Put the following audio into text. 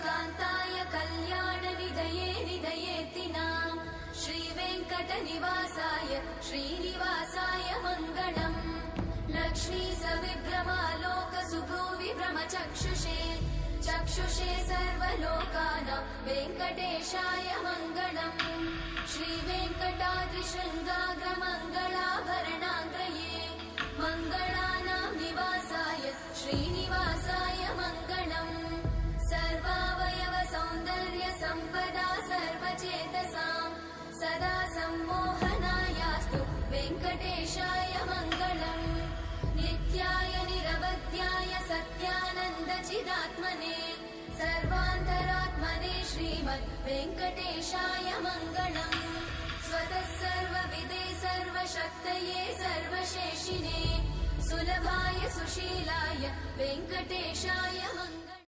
कान्ताय कल्याणनिधये निधयेऽर्तिनाम् श्रीवेङ्कटनिवासाय श्रीनिवासाय मङ्गलम् लक्ष्मी सविभ्रमालोकसुभ्रूविभ्रमचक्षुषे चक्षुषे सर्वलोकानां वेङ्कटेशाय मङ्गलम् श्रीवेङ्कटाद्रिशृङ्गाग्रमङ्गलाभरणाङ्गये मङ्गलानां निवासाय श्रीनिवासाय मङ्गलम् सर्वावयव सौन्दर्य सम्पदा सर्वचेतसां सदा सम्मोहनायास्तु वेङ्कटेशाय मङ्गलम् नित्याय निरवध्याय सत्यानन्दचिदात्मने सर्वान्तरात्मने श्रीमद् वेङ्कटेशाय मङ्गलम् स्वतः सर्वविदे सर्वशक्तये सर्वशेषिने सुलभाय सुशीलाय वेङ्कटेशाय मङ्गलम्।